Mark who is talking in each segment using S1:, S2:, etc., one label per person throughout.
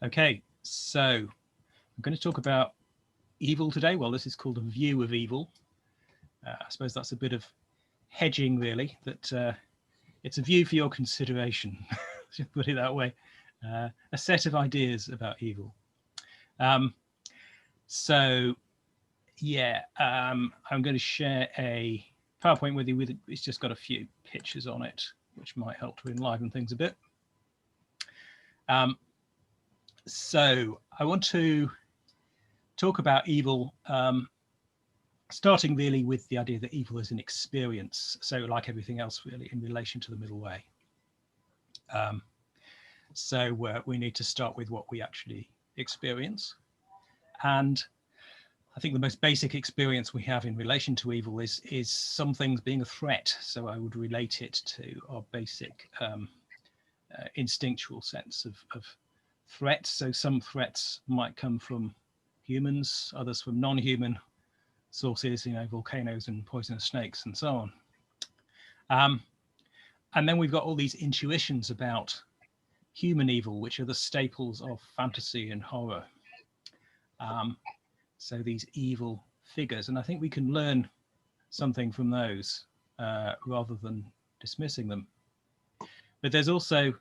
S1: Okay, so I'm going to talk about evil today. Well, this is called a view of evil. I suppose that's a bit of hedging, really, that it's a view for your consideration, just put it that way. A set of ideas about evil. Um, so, yeah, I'm going to share a PowerPoint with you. It's just got a few pictures on it, which might help to enliven things a bit. So I want to talk about evil, starting really with the idea that evil is an experience. So like everything else, really, in relation to the middle way. So we need to start with what we actually experience. And I think the most basic experience we have in relation to evil is some things being a threat. So I would relate it to our basic instinctual sense of threats. So some threats might come from humans, others from non-human sources, volcanoes and poisonous snakes and so on. And then we've got all these intuitions about human evil, which are the staples of fantasy and horror. So these evil figures, and I think we can learn something from those rather than dismissing them. But there's also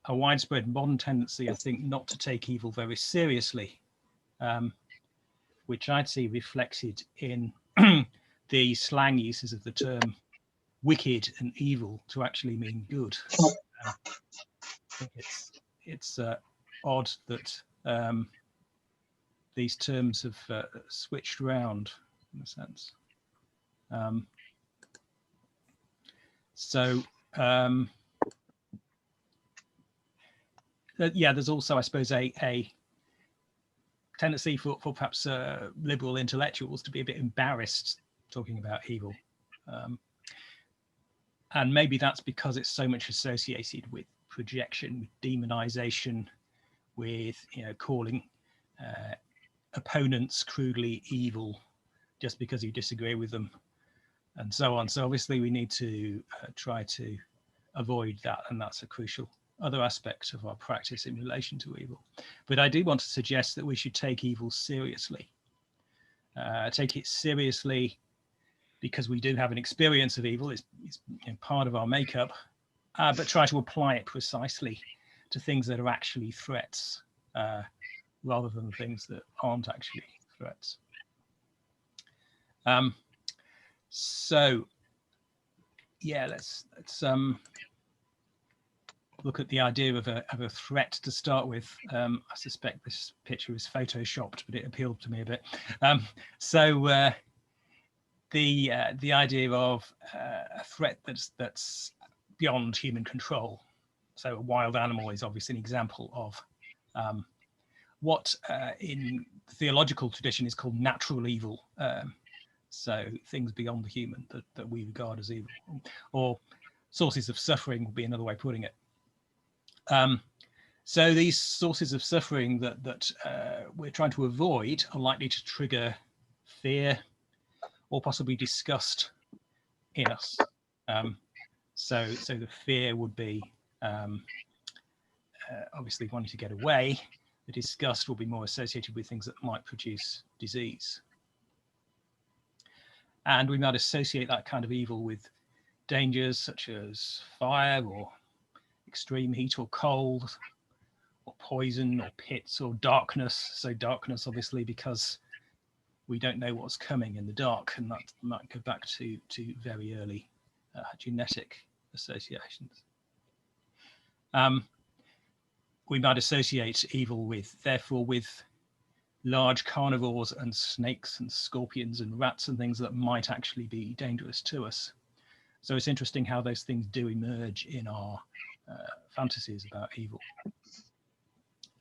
S1: a widespread modern tendency, I think, not to take evil very seriously, which I'd see reflected in the slang uses of the term wicked and evil to actually mean good. I think it's odd that these terms have switched around in a sense. Yeah, there's also, I suppose, a tendency for perhaps liberal intellectuals to be a bit embarrassed talking about evil. And maybe that's because it's so much associated with projection, with demonization, with calling opponents crudely evil just because you disagree with them, and so on. So obviously we need to try to avoid that, and that's a crucial other aspect of our practice in relation to evil. But I do want to suggest that we should take evil seriously. Take it seriously because we do have an experience of evil. It's part of our makeup, but try to apply it precisely to things that are actually threats rather than things that aren't actually threats. So yeah, let's look at the idea of a threat to start with. I suspect this picture is photoshopped, but it appealed to me a bit. The idea of a threat that's beyond human control. So a wild animal is obviously an example of what in the theological tradition is called natural evil. So things beyond the human that we regard as evil, or sources of suffering would be another way of putting it. So these sources of suffering that we're trying to avoid are likely to trigger fear or possibly disgust in us. So the fear would be obviously wanting to get away. The disgust will be more associated with things that might produce disease. And we might associate that kind of evil with dangers such as fire or extreme heat or cold, or poison or pits or darkness. So darkness, obviously, because we don't know what's coming in the dark, and that might go back to very early genetic associations. We might associate evil therefore with large carnivores and snakes and scorpions and rats and things that might actually be dangerous to us. So it's interesting how those things do emerge in our fantasies about evil.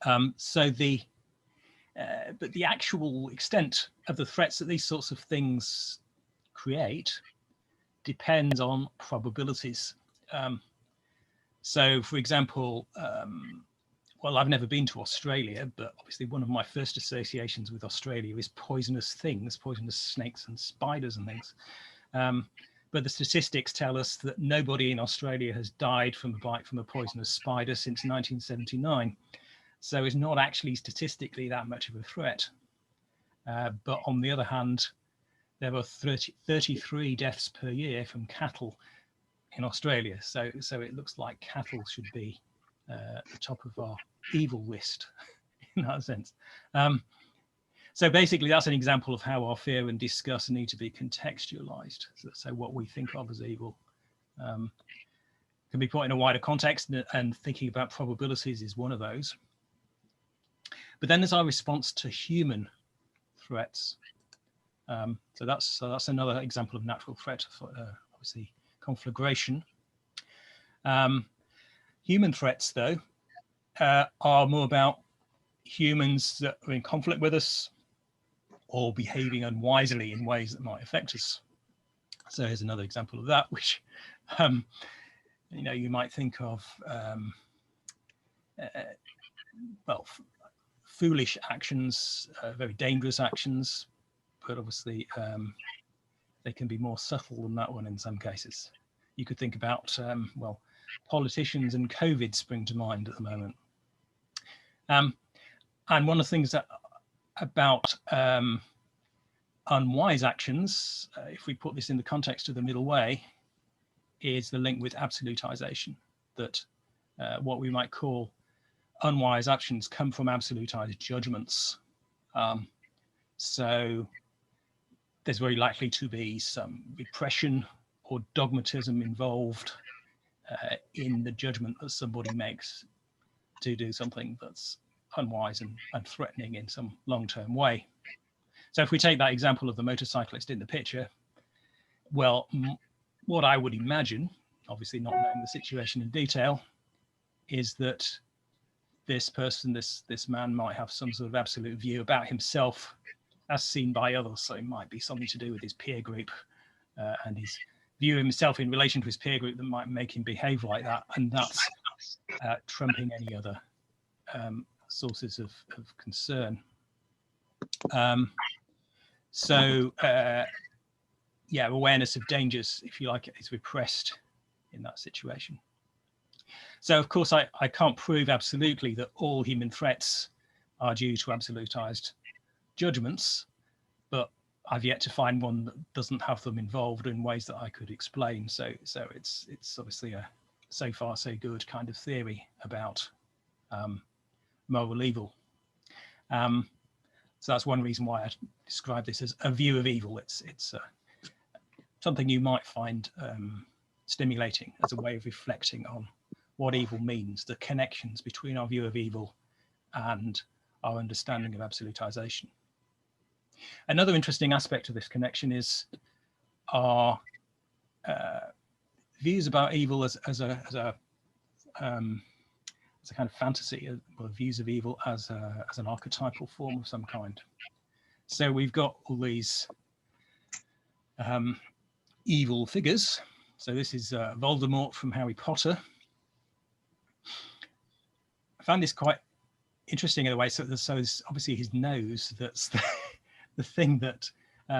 S1: But the actual extent of the threats that these sorts of things create depends on probabilities. So, for example, well, I've never been to Australia, but obviously one of my first associations with Australia is poisonous things, poisonous snakes and spiders and things. But the statistics tell us that nobody in Australia has died from a bite from a poisonous spider since 1979. So it's not actually statistically that much of a threat. But on the other hand, there were 33 deaths per year from cattle in Australia. So it looks like cattle should be the top of our evil list in that sense. So basically, that's an example of how our fear and disgust need to be contextualized. So what we think of as evil can be put in a wider context, and thinking about probabilities is one of those. But then there's our response to human threats. So that's another example of natural threat, obviously conflagration. Human threats, though, are more about humans that are in conflict with us or behaving unwisely in ways that might affect us. So here's another example of that, which you might think of foolish actions, very dangerous actions, but obviously they can be more subtle than that one in some cases. You could think about, politicians and COVID spring to mind at the moment. And one of the things about unwise actions, if we put this in the context of the middle way, is the link with absolutisation, that what we might call unwise actions come from absolutised judgments. So there's very likely to be some repression or dogmatism involved in the judgment that somebody makes to do something that's unwise and threatening in some long-term way. So if we take that example of the motorcyclist in the picture, well, what I would imagine, obviously not knowing the situation in detail, is that this person, this man, might have some sort of absolute view about himself as seen by others. So it might be something to do with his peer group and his view of himself in relation to his peer group that might make him behave like that. And that's trumping any other sources of concern. Awareness of dangers, if you like, is repressed in that situation. So, of course, I can't prove absolutely that all human threats are due to absolutized judgments, but I've yet to find one that doesn't have them involved in ways that I could explain. So it's obviously a so far so good kind of theory about moral evil. So that's one reason why I describe this as a view of evil. It's something you might find stimulating as a way of reflecting on what evil means, the connections between our view of evil and our understanding of absolutization. Another interesting aspect of this connection is our views about evil as a kind of fantasy, or views of evil as an archetypal form of some kind. So we've got all these evil figures. So this is Voldemort from Harry Potter. I found this quite interesting in a way. So it's obviously his nose that's the thing that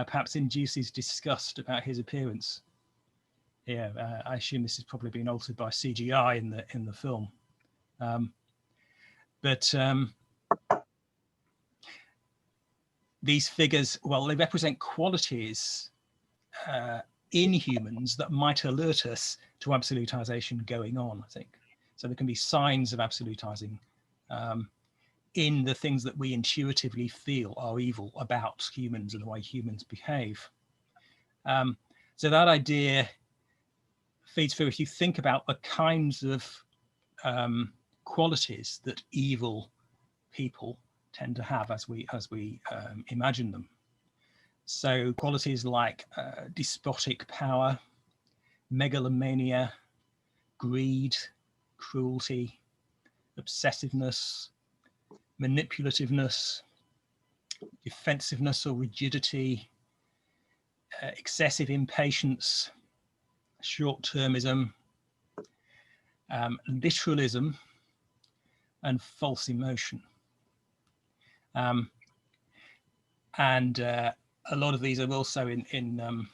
S1: perhaps induces disgust about his appearance. Yeah, I assume this has probably been altered by CGI in the film. But these figures, well, they represent qualities in humans that might alert us to absolutization going on, I think. So there can be signs of absolutizing in the things that we intuitively feel are evil about humans and the way humans behave. So that idea feeds through if you think about the kinds of qualities that evil people tend to have as we imagine them. So qualities like despotic power, megalomania, greed, cruelty, obsessiveness, manipulativeness, defensiveness or rigidity, excessive impatience, short-termism, literalism, and false emotion. And a lot of these are also in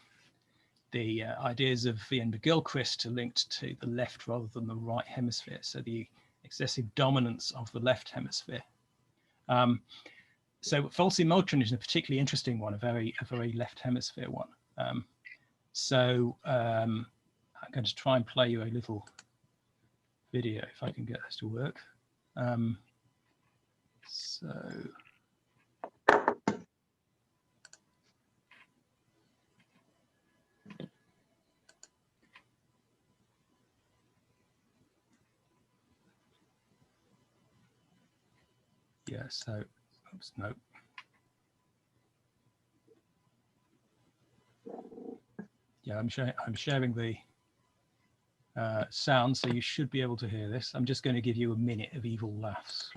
S1: the ideas of Ian McGilchrist linked to the left rather than the right hemisphere. So the excessive dominance of the left hemisphere. So false emotion is a particularly interesting one, a very left hemisphere one. I'm going to try and play you a little video if I can get this to work. Yeah, so, oops, no. Yeah, I'm sharing the sound, so you should be able to hear this. I'm just going to give you a minute of evil laughs.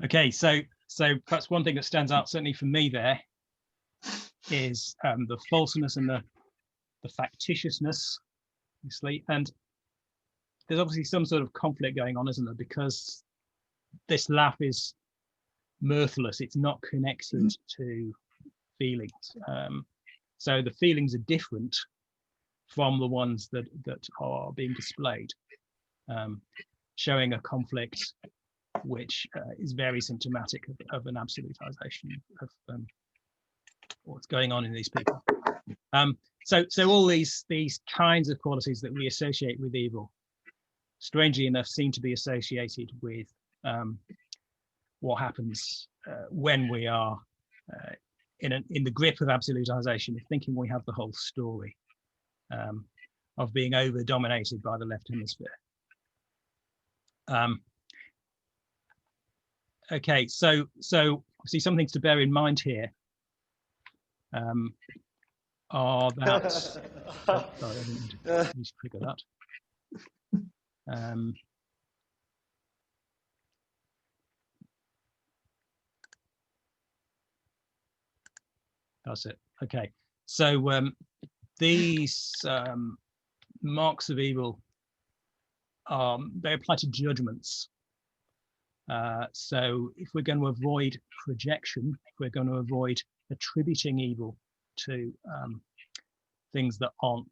S1: Okay, so perhaps one thing that stands out, certainly for me, there is the falseness and the factitiousness, obviously, and there's obviously some sort of conflict going on, isn't there? Because this laugh is mirthless; it's not connected to feelings. So the feelings are different from the ones that are being displayed, showing a conflict which is very symptomatic of an absolutization of what's going on in these people. So all these kinds of qualities that we associate with evil, strangely enough, seem to be associated with what happens when we are in the grip of absolutization, of thinking we have the whole story, of being over dominated by the left hemisphere. Okay, so obviously some things to bear in mind here are that sorry, I didn't need to trigger that. That's it. Okay, so these marks of evil they apply to judgments. So if we're going to avoid projection, if we're going to avoid attributing evil to things that aren't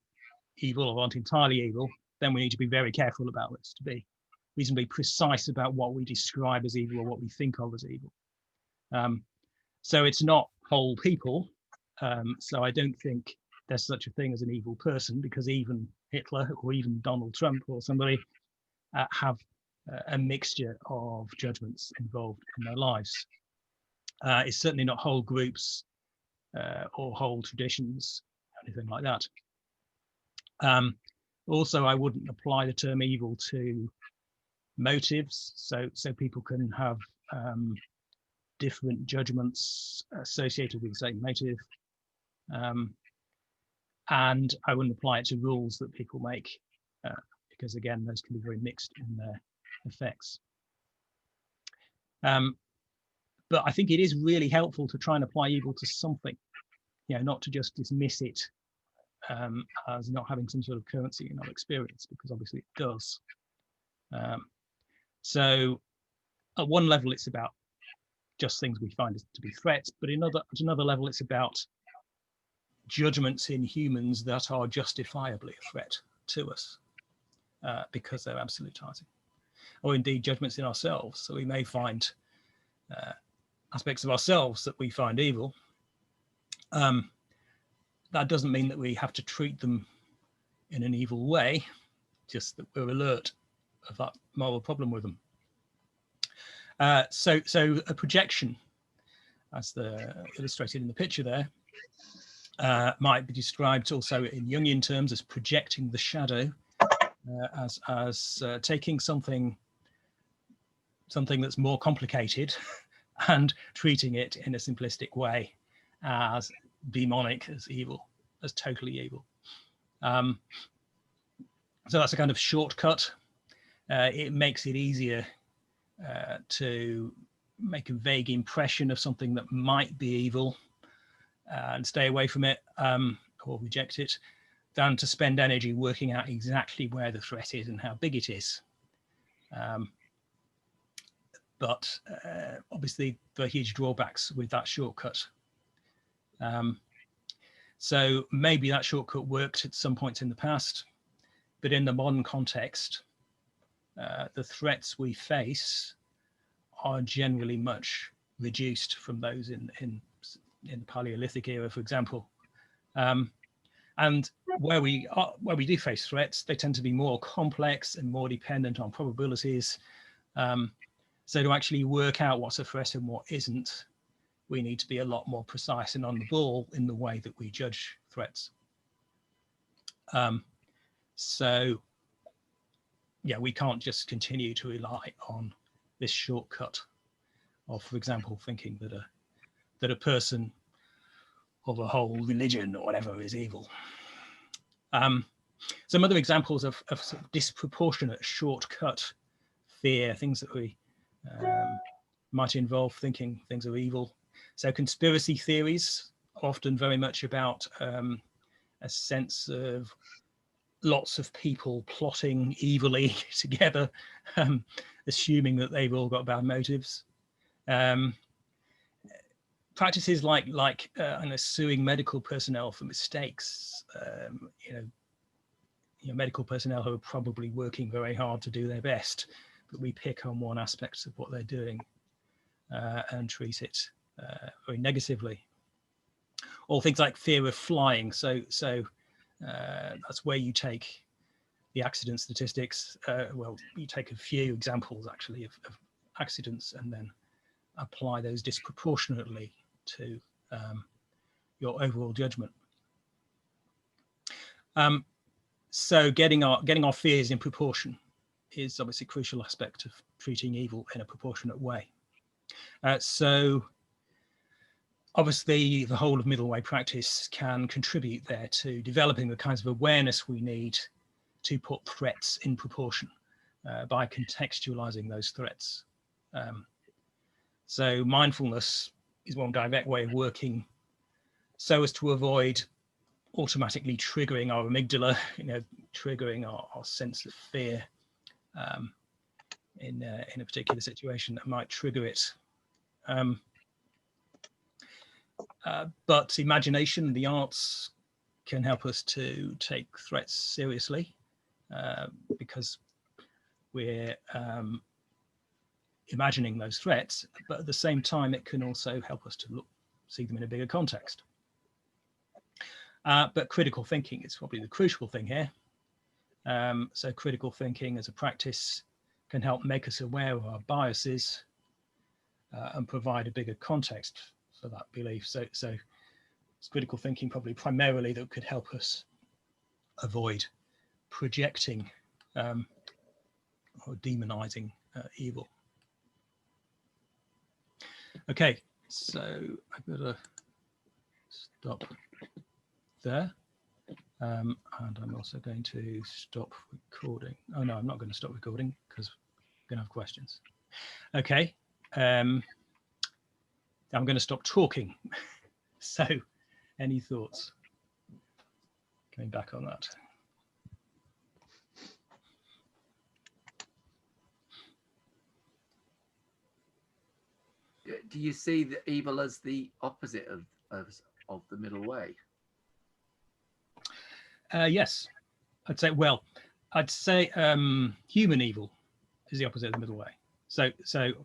S1: evil or aren't entirely evil, then we need to be very careful about this, to be reasonably precise about what we describe as evil or what we think of as evil. So it's not whole people. So I don't think there's such a thing as an evil person, because even Hitler or even Donald Trump or somebody have a mixture of judgments involved in their lives. It's certainly not whole groups or whole traditions, anything like that. Also, I wouldn't apply the term evil to motives. So people can have different judgments associated with the same motive. And I wouldn't apply it to rules that people make, because again, those can be very mixed in their effects. But I think it is really helpful to try and apply evil to something, not to just dismiss it as not having some sort of currency in our experience, because obviously it does. So at one level, it's about just things we find to be threats, but at another level, it's about judgments in humans that are justifiably a threat to us because they're absolutizing, or indeed judgments in ourselves. So we may find aspects of ourselves that we find evil. That doesn't mean that we have to treat them in an evil way, just that we're alert of that moral problem with them. So a projection, as illustrated in the picture there, might be described also in Jungian terms as projecting the shadow, as taking something that's more complicated and treating it in a simplistic way as demonic, as evil, as totally evil. So that's a kind of shortcut. It makes it easier to make a vague impression of something that might be evil and stay away from it or reject it, than to spend energy working out exactly where the threat is and how big it is. But obviously there are huge drawbacks with that shortcut. So maybe that shortcut worked at some points in the past, but in the modern context, the threats we face are generally much reduced from those in the Paleolithic era, for example. And where we do face threats, they tend to be more complex and more dependent on probabilities. So to actually work out what's a threat and what isn't, we need to be a lot more precise and on the ball in the way that we judge threats. So yeah, we can't just continue to rely on this shortcut of, for example, thinking that a person or a whole religion or whatever is evil. Some other examples of sort of disproportionate shortcut fear, things that we might involve thinking things are evil. So conspiracy theories are often very much about a sense of lots of people plotting evilly together, assuming that they've all got bad motives. Practices like suing medical personnel for mistakes, medical personnel who are probably working very hard to do their best, but we pick on one aspect of what they're doing and treat it very negatively. Or things like fear of flying. So that's where you take the accident statistics. Well, you take a few examples actually of accidents and then apply those disproportionately to your overall judgment. So getting our fears in proportion is obviously a crucial aspect of treating evil in a proportionate way. So obviously the whole of middle way practice can contribute there to developing the kinds of awareness we need to put threats in proportion by contextualizing those threats. So mindfulness is one direct way of working so as to avoid automatically triggering our amygdala, triggering our sense of fear in a particular situation that might trigger it. But imagination, the arts, can help us to take threats seriously because we're imagining those threats, but at the same time, it can also help us to see them in a bigger context. But critical thinking is probably the crucial thing here. So critical thinking as a practice can help make us aware of our biases and provide a bigger context for that belief. So it's critical thinking probably primarily that could help us avoid projecting or demonizing evil. Okay, so I've got to stop there. And I'm also going to stop recording. Oh no, I'm not going to stop recording because I'm going to have questions. Okay, I'm going to stop talking. So any thoughts? Coming back on that.
S2: Do you see the evil as the opposite of the middle way?
S1: Yes, I'd say human evil is the opposite of the middle way. So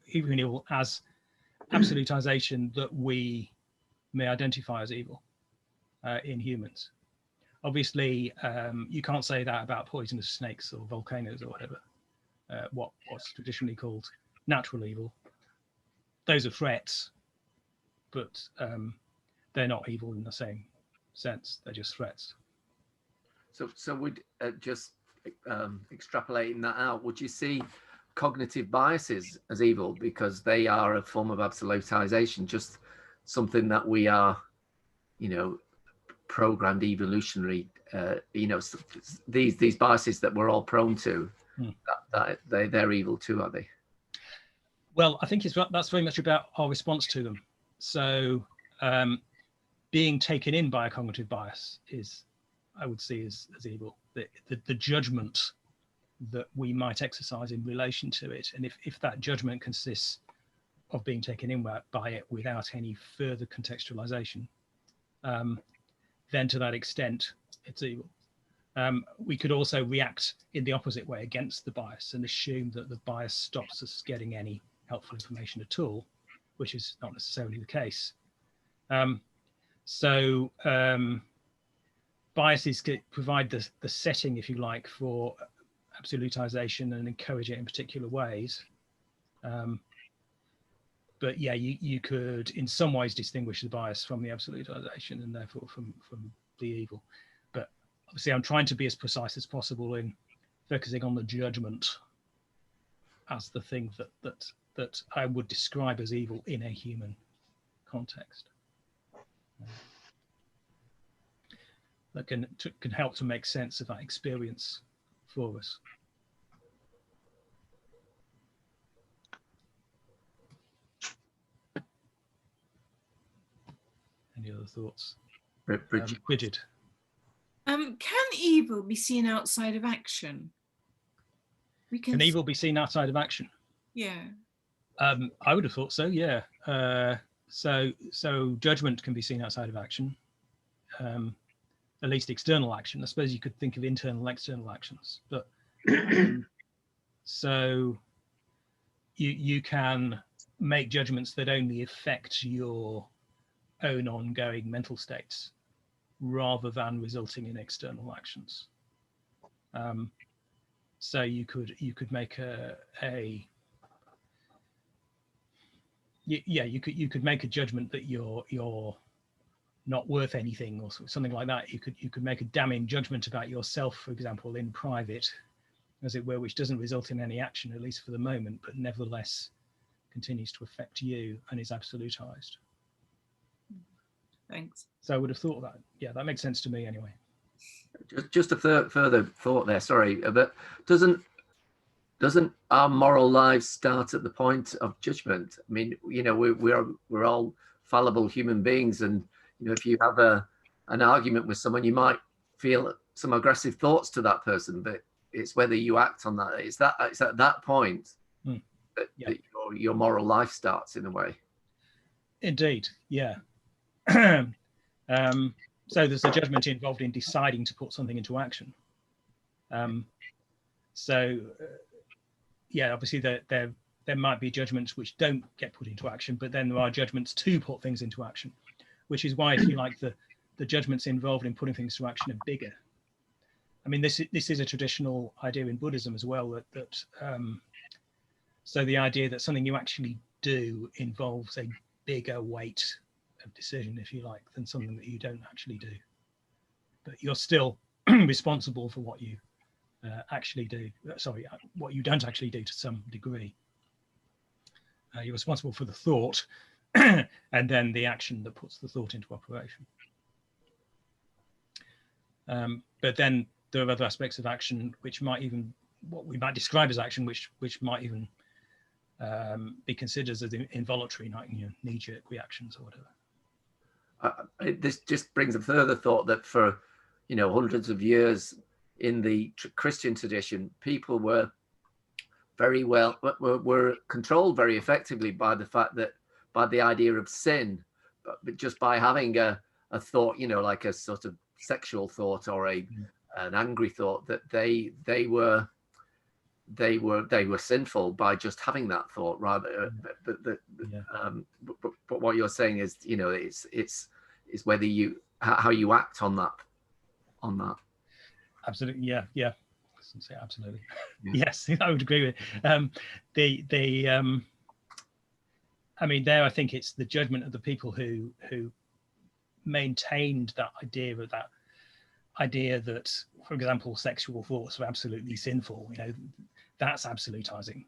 S1: human evil as absolutization that we may identify as evil in humans. Obviously, you can't say that about poisonous snakes or volcanoes or whatever, what's traditionally called natural evil. those are threats, but they're not evil in the same sense. They're just threats.
S2: So would just extrapolating that out, would you see cognitive biases as evil because they are a form of absolutization, just something that we are, programmed evolutionary, these biases that we're all prone to, that they're evil too, are they?
S1: Well, I think that's very much about our response to them. So being taken in by a cognitive bias is, I would see as evil. The judgment that we might exercise in relation to it, and if that judgment consists of being taken in by it without any further contextualization, then to that extent it's evil. We could also react in the opposite way against the bias and assume that the bias stops us getting any helpful information at all, which is not necessarily the case. Biases provide the setting, if you like, for absolutization and encourage it in particular ways. But yeah, you could in some ways distinguish the bias from the absolutization and therefore from the evil. But obviously I'm trying to be as precise as possible in focusing on the judgment as the thing that I would describe as evil in a human context. That can help to make sense of that experience for us. Any other thoughts? Bridget.
S3: Can evil be seen outside of action?
S1: Can evil be seen outside of action?
S3: Yeah.
S1: I would have thought so, yeah. So judgment can be seen outside of action, at least external action. I suppose you could think of internal and external actions, but so you can make judgments that only affect your own ongoing mental states rather than resulting in external actions. So you could make you could make a judgment that you're not worth anything or something like that. You could make a damning judgment about yourself, for example, in private, as it were, which doesn't result in any action, at least for the moment, but nevertheless continues to affect you and is absolutized.
S3: Thanks.
S1: So I would have thought that. Yeah, that makes sense to me anyway.
S2: Just a further thought there. Sorry, but doesn't our moral lives start at the point of judgment? I mean, we're all fallible human beings, and if you have an argument with someone, you might feel some aggressive thoughts to that person, but it's whether you act on that. It's at that point that your moral life starts, in a way.
S1: Indeed, yeah. So there's a judgment involved in deciding to put something into action. Yeah, obviously there might be judgments which don't get put into action, but then there are judgments to put things into action, which is why, if you like, the judgments involved in putting things to action are bigger. I mean, this is a traditional idea in Buddhism as well, that so the idea that something you actually do involves a bigger weight of decision, if you like, than something that you don't actually do. But you're still responsible for what you actually do. Sorry, what you don't actually do to some degree. You're responsible for the thought and then the action that puts the thought into operation. But then there are other aspects of action which might even, what we might describe as action, which might even be considered as involuntary, like knee-jerk reactions or whatever.
S2: This just brings a further thought that for hundreds of years in the Christian tradition, people were very well were controlled very effectively by the fact that by the idea of sin, but just by having a thought, like a sort of sexual thought or an angry thought, that they were sinful by just having that thought, rather. But what you're saying is, it's whether how you act on that.
S1: Absolutely, yeah. I shouldn't say absolutely. Yeah. Yes, I would agree with it. I mean, there I think it's the judgment of the people who maintained that idea that, for example, sexual thoughts are absolutely sinful. You know, that's absolutizing.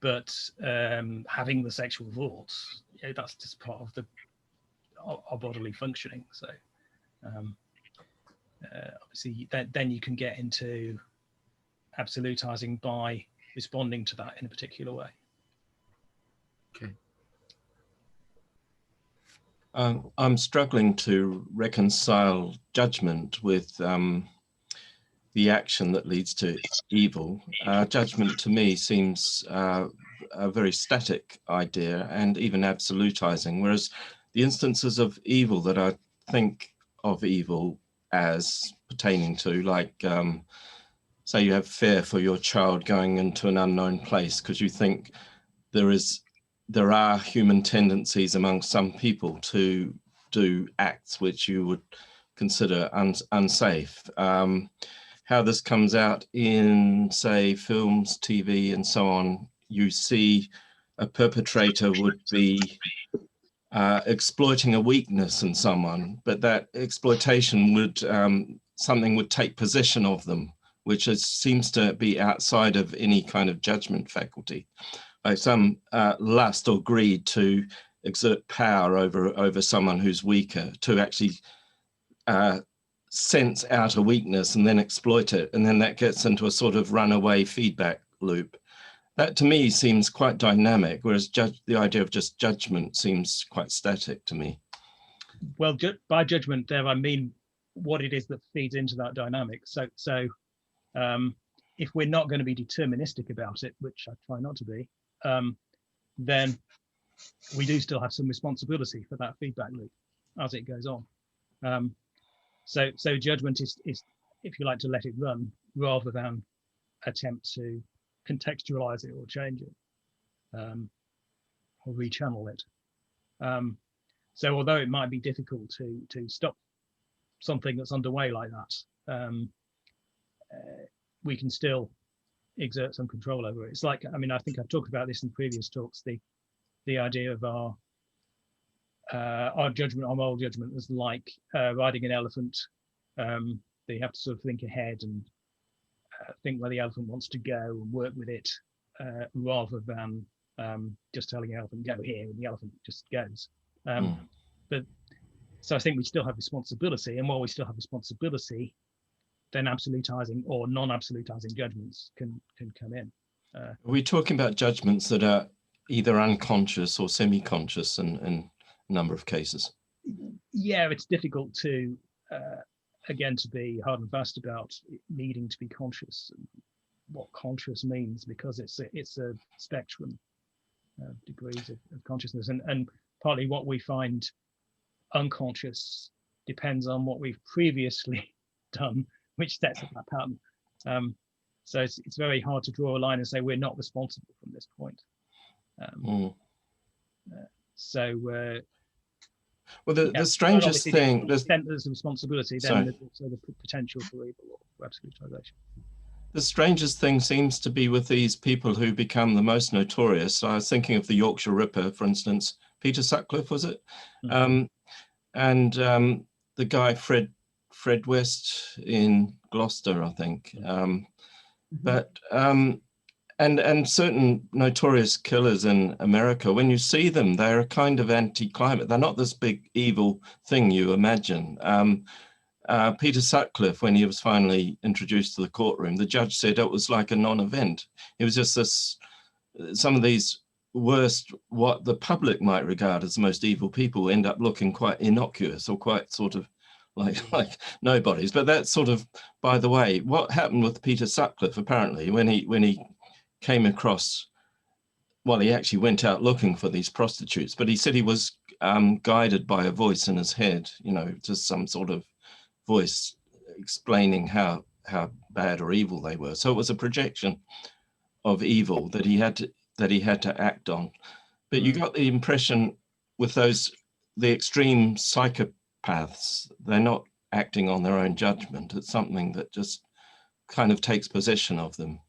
S1: But having the sexual thoughts, you know, that's just part of our bodily functioning. So obviously, then you can get into absolutizing by responding to that in a particular way.
S2: Okay.
S4: I'm struggling to reconcile judgment with the action that leads to evil. Judgment to me seems a very static idea and even absolutizing, whereas the instances of evil that I think of evil as pertaining to, like say you have fear for your child going into an unknown place because you think there are human tendencies among some people to do acts which you would consider unsafe. How this comes out in, say, films, TV, and so on, you see a perpetrator would be exploiting a weakness in someone, but that exploitation would, something would take possession of them, which seems to be outside of any kind of judgment faculty. Like some lust or greed to exert power over someone who's weaker, to actually sense out a weakness and then exploit it, and then that gets into a sort of runaway feedback loop. That to me seems quite dynamic, whereas the idea of just judgment seems quite static to me.
S1: Well, by judgment there I mean what it is that feeds into that dynamic. So if we're not going to be deterministic about it, which I try not to be, then we do still have some responsibility for that feedback loop as it goes on. So judgment is, if you like, to let it run rather than attempt to contextualize it or change it or rechannel it. So although it might be difficult to stop something that's underway like that, we can still exert some control over it. It's like, I mean, I think I've talked about this in previous talks, the idea of our judgment, our moral judgment, was like riding an elephant. They have to sort of think ahead and think where the elephant wants to go and work with it, rather than just telling the elephant go here and the elephant just goes. But so I think we still have responsibility, and while we still have responsibility, then absolutizing or non-absolutizing judgments can come in.
S4: Are we talking about judgments that are either unconscious or semi-conscious in a number of cases?
S1: Yeah, it's difficult to, again, to be hard and fast about needing to be conscious, and what conscious means, because it's a spectrum of degrees of consciousness, and partly what we find unconscious depends on what we've previously done, which sets up that pattern. So it's very hard to draw a line and say we're not responsible from this point.
S4: Well, the strangest thing,
S1: there's a responsibility, then there's also the potential for evil or absolutization.
S4: The strangest thing seems to be with these people who become the most notorious. I was thinking of the Yorkshire Ripper, for instance. Peter Sutcliffe, was it? Mm-hmm. And the guy Fred West in Gloucester, I think. But and certain notorious killers in America, when you see them, they're a kind of anti-climate. They're not this big evil thing you imagine. Peter Sutcliffe, when he was finally introduced to the courtroom, the judge said it was like a non-event. It was just some of these worst, what the public might regard as the most evil people, end up looking quite innocuous or quite sort of like nobodies. But that's sort of by the way. What happened with Peter Sutcliffe, apparently, when he came across, well, he actually went out looking for these prostitutes, but he said he was guided by a voice in his head, just some sort of voice explaining how bad or evil they were. So it was a projection of evil that he had to act on. But you got the impression with the extreme psychopaths, they're not acting on their own judgment. It's something that just kind of takes possession of them.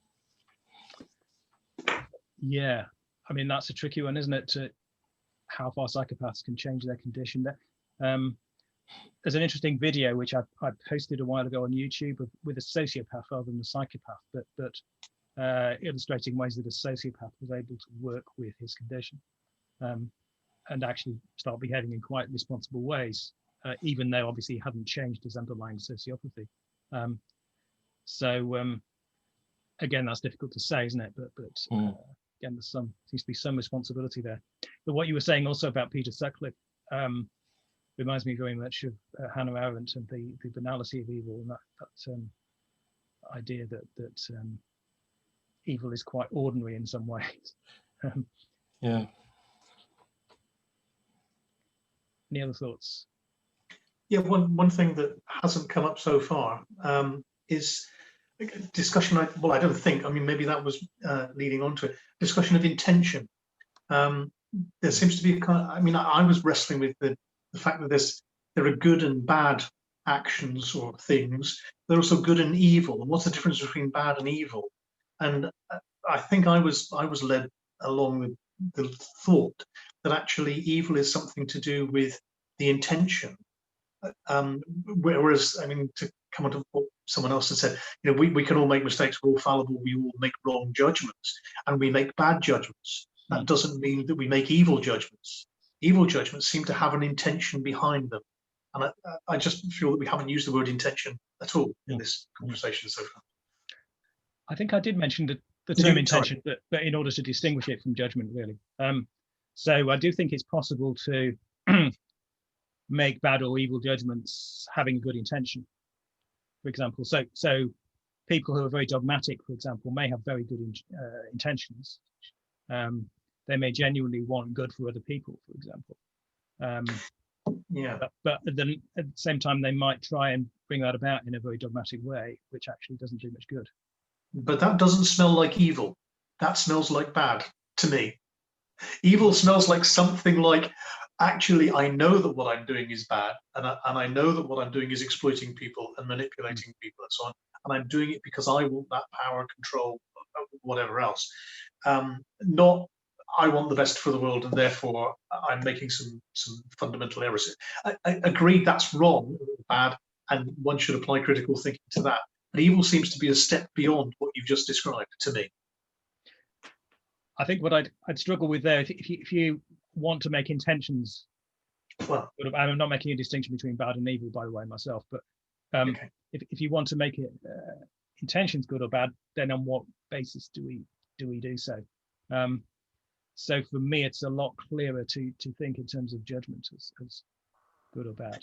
S1: Yeah, I mean, that's a tricky one, isn't it? To how far psychopaths can change their condition. There's an interesting video which I posted a while ago on YouTube with a sociopath rather than a psychopath, but illustrating ways that a sociopath was able to work with his condition and actually start behaving in quite responsible ways, even though obviously he hadn't changed his underlying sociopathy. Again, that's difficult to say, isn't it? But again, there's seems to be some responsibility there. But what you were saying also about Peter Sutcliffe reminds me very much of Hannah Arendt and the banality of evil, and that idea that evil is quite ordinary in some ways.
S4: Yeah.
S1: Any other thoughts?
S5: Yeah, one thing that hasn't come up so far is discussion. Well, I don't think. I mean, maybe that was leading on to it. Discussion of intention. There seems to be a kind of, I mean, I was wrestling with the fact that there are good and bad actions or things. There are also good and evil. And what's the difference between bad and evil? And I think I was led along with the thought that actually evil is something to do with the intention. Whereas, I mean, to come on to what someone else had said, you know, we can all make mistakes, we're all fallible, we all make wrong judgments, and we make bad judgments. That doesn't mean that we make evil judgments. Evil judgments seem to have an intention behind them. And I just feel that we haven't used the word intention at all in this conversation so far.
S1: I think I did mention the term intention, but in order to distinguish it from judgment, really. So I do think it's possible to make bad or evil judgments having good intention, for example. So people who are very dogmatic, for example, may have very good intentions. They may genuinely want good for other people, for example. But then at the same time, they might try and bring that about in a very dogmatic way, which actually doesn't do much good.
S5: But that doesn't smell like evil. That smells like bad to me. Evil smells like something like, actually, I know that what I'm doing is bad, and I know that what I'm doing is exploiting people and manipulating people and so on, and I'm doing it because I want that power, control, whatever else. Not, I want the best for the world, and therefore I'm making some fundamental errors. I agree that's wrong, bad, and one should apply critical thinking to that. But evil seems to be a step beyond what you've just described to me.
S1: I think what I'd struggle with there, if you want to make intentions, well, I'm not making a distinction between bad and evil, by the way, myself, but okay. If you want to make it intentions good or bad, then on what basis do we do so? So for me, it's a lot clearer to think in terms of judgment as good or bad.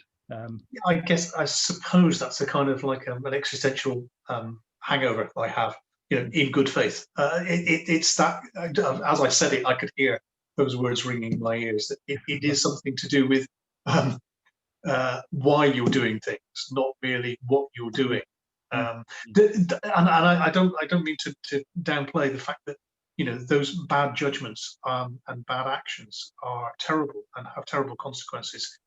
S5: I suppose that's a kind of like an existential hangover I have, you know, in good faith. It's that, as I said it, I could hear those words ringing in my ears, that it is something to do with why you're doing things, not merely what you're doing. And I don't mean to downplay the fact that, you know, those bad judgments and bad actions are terrible and have terrible consequences,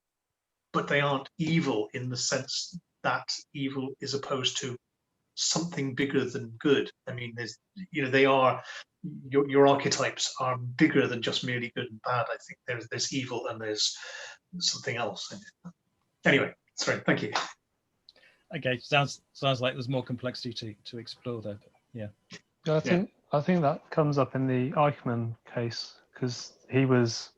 S5: but they aren't evil in the sense that evil is opposed to something bigger than good. I mean, there's, you know, they are, your archetypes are bigger than just merely good and bad. I think there's evil and there's something else. Anyway, sorry, thank you.
S1: Okay, sounds like there's more complexity to explore there. But yeah.
S6: I think that comes up in the Eichmann case, because he was,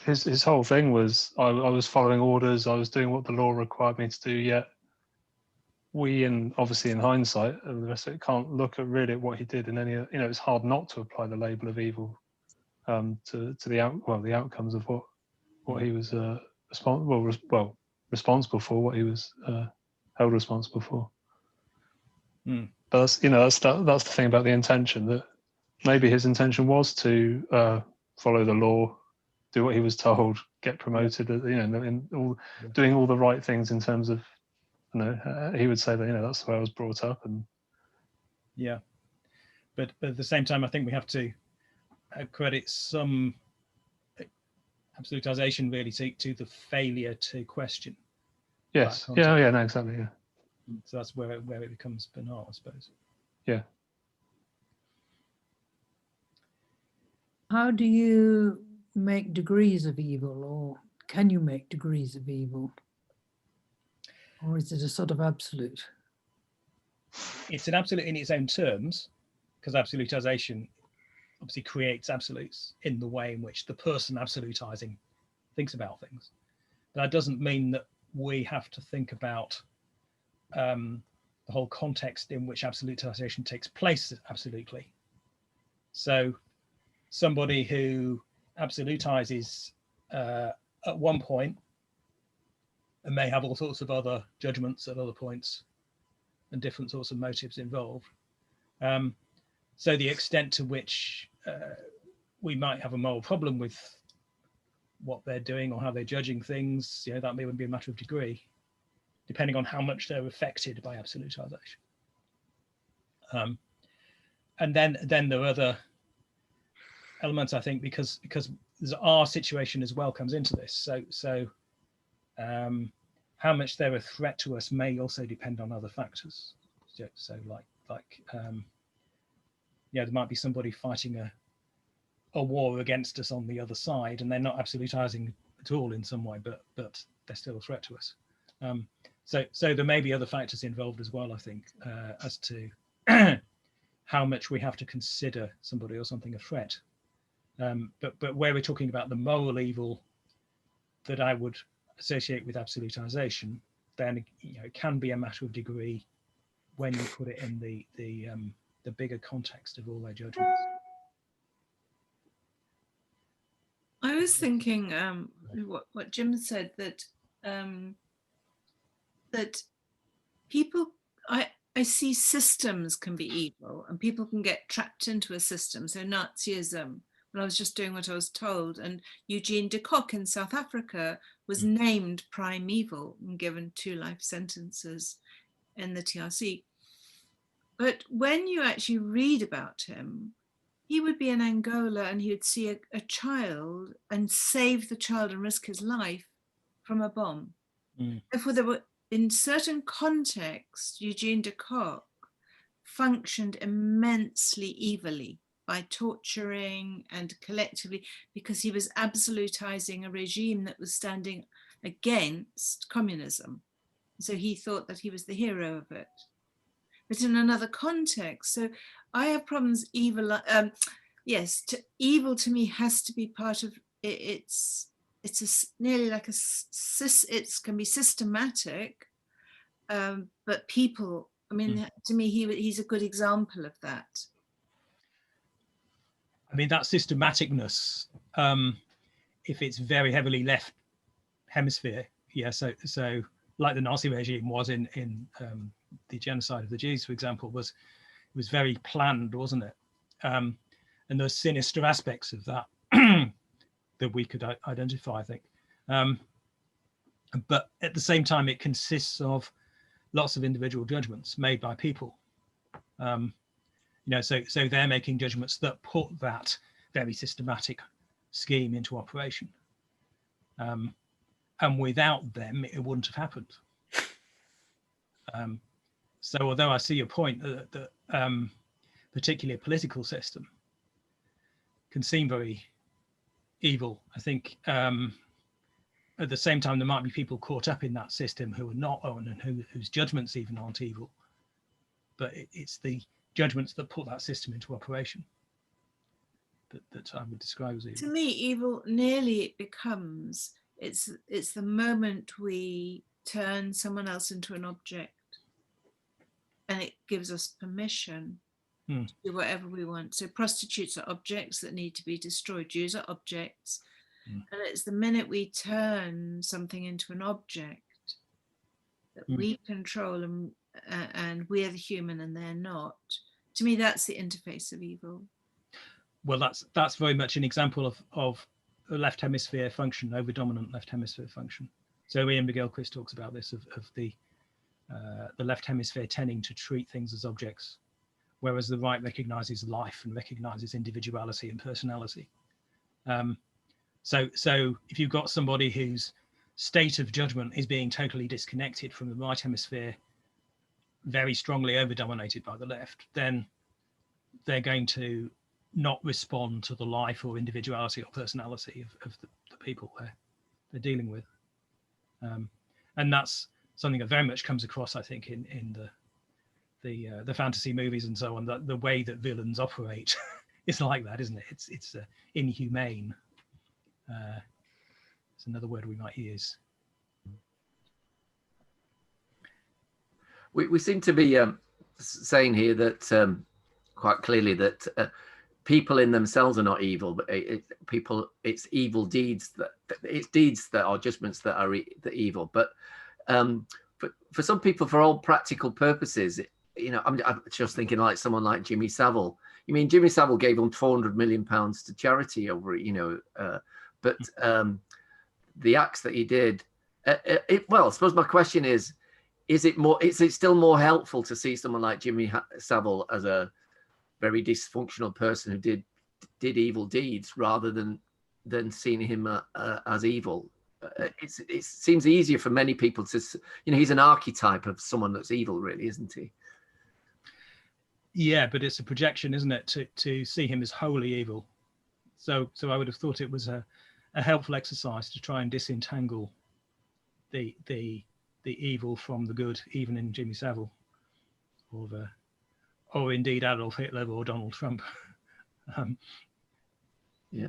S6: his whole thing was, I was following orders, I was doing what the law required me to do, yet we, and obviously in hindsight, and the rest of it, can't look at really what he did in any, you know, it's hard not to apply the label of evil to the outcomes of what he was responsible for, what he was held responsible for. But that's, you know, that's the thing about the intention, that maybe his intention was to follow the law, do what he was told, get promoted, you know, doing all the right things in terms of, you know, he would say that, you know, that's the way I was brought up. And
S1: yeah, but at the same time, I think we have to credit some absolutization really to the failure to question.
S6: Yes, yeah, no, exactly, yeah.
S1: So that's where it becomes banal, I suppose.
S6: Yeah.
S7: How do you make degrees of evil, or can you make degrees of evil? Or is it a sort of absolute?
S1: It's an absolute in its own terms, because absolutisation obviously creates absolutes in the way in which the person absolutising thinks about things. But that doesn't mean that we have to think about the whole context in which absolutisation takes place absolutely. So somebody who absolutizes at one point and may have all sorts of other judgments at other points and different sorts of motives involved. So the extent to which we might have a moral problem with what they're doing or how they're judging things, you know, that may be a matter of degree, depending on how much they're affected by absolutisation. And then there are other elements, I think, because our situation as well comes into this. So how much they're a threat to us may also depend on other factors. So like yeah, there might be somebody fighting a war against us on the other side, and they're not absolutizing at all in some way, but they're still a threat to us. So there may be other factors involved as well, I think, as to how much we have to consider somebody or something a threat. But where we're talking about the moral evil that I would associate with absolutization, then it can be a matter of degree when you put it in the bigger context of all their judgments.
S3: I was thinking what Jim said, that that people, I see systems can be evil and people can get trapped into a system. So Nazism, when I was just doing what I was told, and Eugene de Kock in South Africa was named prime evil and given 2 life sentences in the TRC. But when you actually read about him, he would be in Angola and he would see a child and save the child and risk his life from a bomb. Therefore, there were, in certain contexts, Eugene de Kock functioned immensely evilly by torturing and collectively, because he was absolutizing a regime that was standing against communism. So he thought that he was the hero of it. But in another context, so I have problems. Evil, yes, evil to me has to be part of it. It's nearly like it can be systematic, but people. I mean, to me, he's a good example of that.
S1: I mean, that systematicness, if it's very heavily left hemisphere, yeah. So like the Nazi regime was in the genocide of the Jews, for example, was very planned, wasn't it? And there's sinister aspects of that that we could identify, I think. But at the same time, it consists of lots of individual judgments made by people. So they're making judgments that put that very systematic scheme into operation. And without them, it wouldn't have happened. So although I see your point that particularly a political system can seem very evil, I think at the same time, there might be people caught up in that system who are not own and whose judgments even aren't evil. But it's the judgments that put that system into operation that I would describe as evil.
S3: To me, evil nearly it becomes, it's the moment we turn someone else into an object, and it gives us permission to do whatever we want. So prostitutes are objects that need to be destroyed. Jews are objects. And it's the minute we turn something into an object that we control, and we're the human and they're not. To me, that's the interface of evil.
S1: Well, that's very much an example of a left hemisphere function, over dominant left hemisphere function. So Ian McGilchrist talks about this of the left hemisphere tending to treat things as objects, whereas the right recognizes life and recognizes individuality and personality. So if you've got somebody whose state of judgment is being totally disconnected from the right hemisphere, very strongly over dominated by the left, then they're going to not respond to the life or individuality or personality of the people they're dealing with. And that's something that very much comes across, I think, in the fantasy movies and so on. That the way that villains operate is like that, isn't it? It's inhumane. It's another word we might use.
S2: We seem to be saying here that quite clearly that people in themselves are not evil, but it's evil deeds it's deeds that are judgments that are the evil. But for some people, for all practical purposes, you know, I'm just thinking like someone like Jimmy Savile. You mean Jimmy Savile gave him £400 million to charity over it, you know, but the acts that he did. Well, I suppose my question is it still more helpful to see someone like Jimmy Savile as a very dysfunctional person who did evil deeds rather than seeing him as evil? It seems easier for many people to, you know, he's an archetype of someone that's evil, really, isn't he?
S1: Yeah, but it's a projection, isn't it, to see him as wholly evil. So I would have thought it was a helpful exercise to try and disentangle the evil from the good, even in Jimmy Savile, or indeed Adolf Hitler or Donald Trump.
S2: Yeah,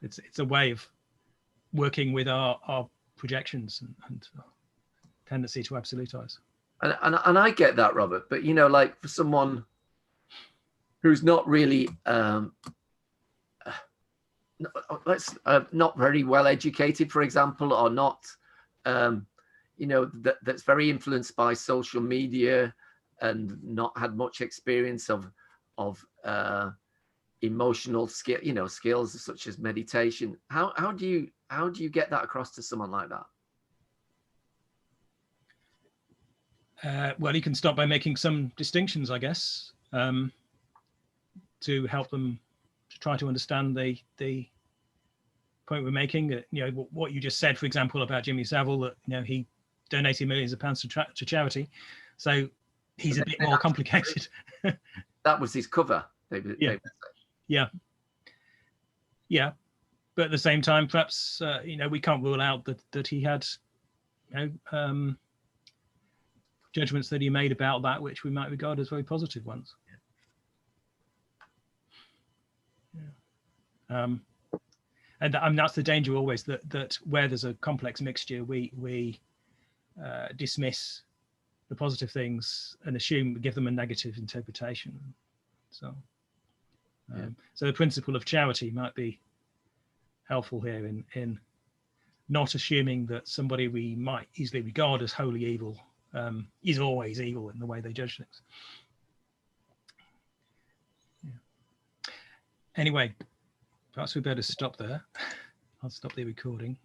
S1: it's a way of working with our projections and tendency to absolutize.
S2: And I get that, Robert, but you know, like for someone who's not really not very well educated, for example, or not you know, that's very influenced by social media and not had much experience of emotional skill, you know, skills such as meditation. How do you get that across to someone like that?
S1: Well, you can start by making some distinctions, I guess, to help them to try to understand the point we're making. You know, what you just said, for example, about Jimmy Savile, that, you know, he donated millions of pounds to charity, so he's a bit more complicated.
S2: That was his cover.
S1: Yeah. But at the same time, perhaps you know, we can't rule out that he had, you know, judgments that he made about that which we might regard as very positive ones. And that's the danger always, that where there's a complex mixture, we dismiss the positive things and give them a negative interpretation. So so the principle of charity might be helpful here in not assuming that somebody we might easily regard as wholly evil is always evil in the way they judge things. Anyway, perhaps we better stop there. I'll stop the recording.